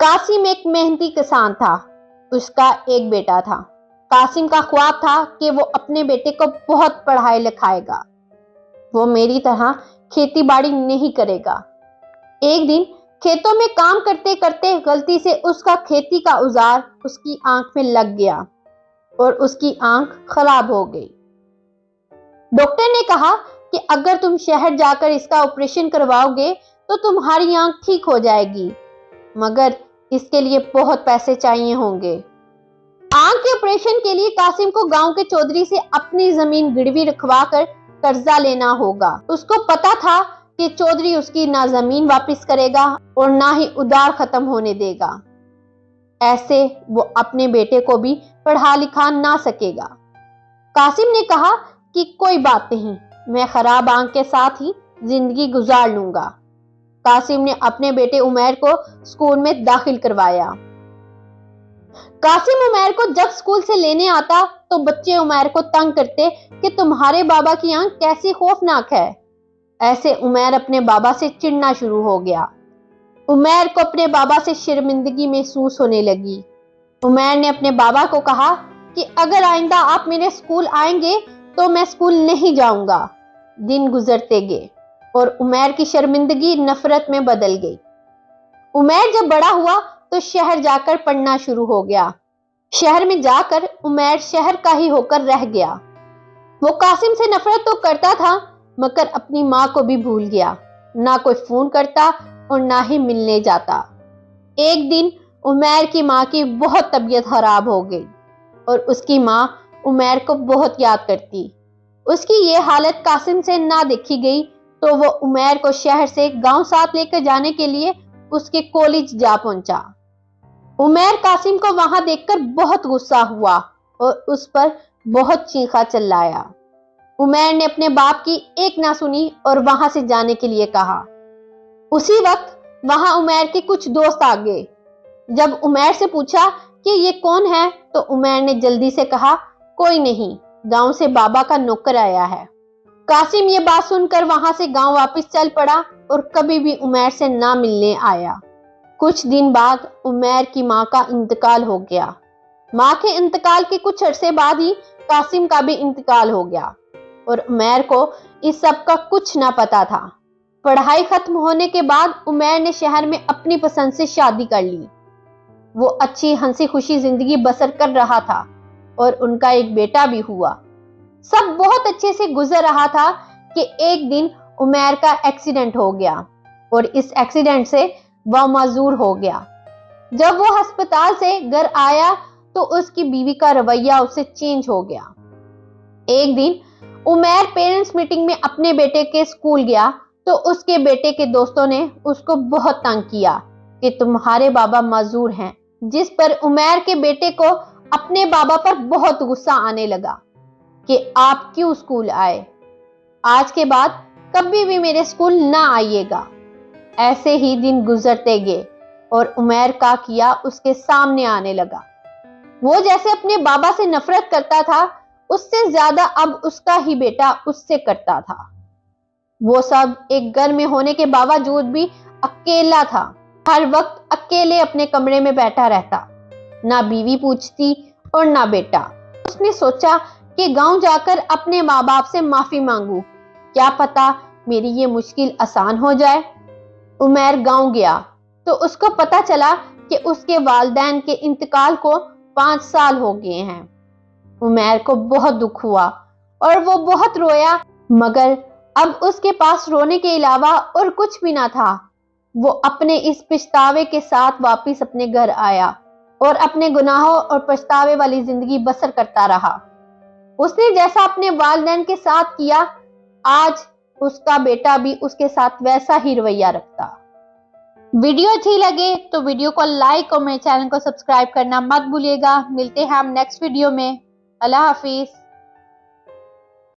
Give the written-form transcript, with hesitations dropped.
कासिम एक मेहनती किसान था। उसका एक बेटा था। कासिम का ख्वाब था कि वो अपने बेटे को बहुत पढ़ाए लिखाएगा। वो मेरी तरह खेती बाड़ी नहीं करेगा। एक दिन खेतों में काम करते करते गलती से उसका खेती का औजार उसकी आंख में लग गया और उसकी आंख खराब हो गई। डॉक्टर ने कहा कि अगर तुम शहर जाकर इसका ऑपरेशन करवाओगे तो तुम्हारी आंख ठीक हो जाएगी, मगर इसके लिए बहुत पैसे चाहिए होंगे। आंख के ऑपरेशन के लिए कासिम को गांव के चौधरी से अपनी जमीन गिरवी रखवा कर कर्जा लेना होगा। उसको पता था कि चौधरी उसकी ना जमीन वापस करेगा और ना ही उधार खत्म होने देगा। ऐसे वो अपने बेटे को भी पढ़ा लिखा ना सकेगा। कासिम ने कहा कि कोई बात नहीं, मैं खराब आंख के साथ ही जिंदगी गुजार लूंगा। कासिम ने अपने बेटे उमैर को स्कूल में दाखिल करवाया। कासिम उमैर को जब स्कूल से लेने आता तो बच्चे उमैर को तंग करते कि तुम्हारे बाबा की आंख कैसी खौफनाक है। ऐसे उमैर अपने बाबा से चिढ़ना शुरू हो गया। उमैर को अपने बाबा से शर्मिंदगी महसूस होने लगी। उमैर ने अपने बाबा को कहा कि अगर आइंदा आप मेरे स्कूल आएंगे तो मैं स्कूल नहीं जाऊंगा। दिन गुजरते गए और उमैर की शर्मिंदगी नफरत में बदल गई। उमैर जब बड़ा हुआ तो शहर जाकर पढ़ना शुरू हो गया। शहर में जाकर उमैर शहर का ही होकर रह गया। वो कासिम से नफरत तो करता था, मगर अपनी माँ को भी भूल गया। ना कोई फोन करता और ना ही मिलने जाता। एक दिन उमैर की माँ की बहुत तबीयत खराब हो गई और उसकी माँ उमैर को बहुत याद करती। उसकी ये हालत कासिम से ना देखी गई तो वो उमैर को शहर से गांव साथ लेकर जाने के लिए उसके कॉलेज जा पहुंचा। उमैर कासिम को वहां देखकर बहुत गुस्सा हुआ और उस पर बहुत चीखा चिल्लाया। उमैर ने अपने बाप की एक ना सुनी और वहां से जाने के लिए कहा। उसी वक्त वहां उमैर के कुछ दोस्त आ गए। जब उमैर से पूछा कि ये कौन है तो उमैर ने जल्दी से कहा, कोई नहीं, गांव से बाबा का नौकर आया है। कासिम ये बात सुनकर वहां से गांव वापस चल पड़ा और कभी भी उमैर से ना मिलने आया। कुछ दिन बाद उमैर की माँ का इंतकाल हो गया। माँ के इंतकाल के कुछ अरसे बाद ही कासिम का भी इंतकाल हो गया और उमैर को इस सब का कुछ ना पता था। पढ़ाई खत्म होने के बाद उमैर ने शहर में अपनी पसंद से शादी कर ली। वो अच्छी हंसी खुशी जिंदगी बसर कर रहा था और उनका एक बेटा भी हुआ। सब बहुत अच्छे से गुजर रहा था कि एक दिन उमैर का एक्सीडेंट हो गया और इस एक्सीडेंट से वह माजूर हो गया। जब वो अस्पताल से घर आया तो उसकी बीवी का रवैया उससे चेंज हो गया। एक दिन उमैर पेरेंट्स मीटिंग में अपने बेटे के स्कूल गया तो उसके बेटे के दोस्तों ने उसको बहुत तंग किया कि तुम्हारे बाबा माजूर हैं, जिस पर उमैर के बेटे को अपने बाबा पर बहुत गुस्सा आने लगा कि आप क्यों स्कूल आए, आज के बाद कभी भी मेरे स्कूल ना आइएगा। ऐसे ही दिन गुजरते गए और उमैर का किया उसके सामने आने लगा। वो जैसे अपने बाबा से नफरत करता था, उससे ज्यादा अब उसका ही बेटा उससे करता था। वो सब एक घर में होने के बावजूद भी अकेला था। हर वक्त अकेले अपने कमरे में बैठा रहता, ना बीवी पूछती और ना बेटा। उसने सोचा कि गांव जाकर अपने माँ बाप से माफी मांगू, क्या पता मेरी ये मुश्किल आसान हो जाए। उमैर गांव गया तो उसको पता चला कि उसके वालिदैन के इंतकाल को 5 साल हो गए हैं। उमैर को बहुत दुख हुआ और वो बहुत रोया, मगर अब उसके पास रोने के अलावा और कुछ भी ना था। वो अपने इस पछतावे के साथ वापस अपने घर आया और अपने गुनाहों और पछतावे वाली जिंदगी बसर करता रहा। उसने जैसा अपने वालिदैन के साथ किया, आज उसका बेटा भी उसके साथ वैसा ही रवैया रखता। वीडियो अच्छी लगे तो वीडियो को लाइक और मेरे चैनल को सब्सक्राइब करना मत भूलिएगा। मिलते हैं हम नेक्स्ट वीडियो में। अल्लाह हाफिज।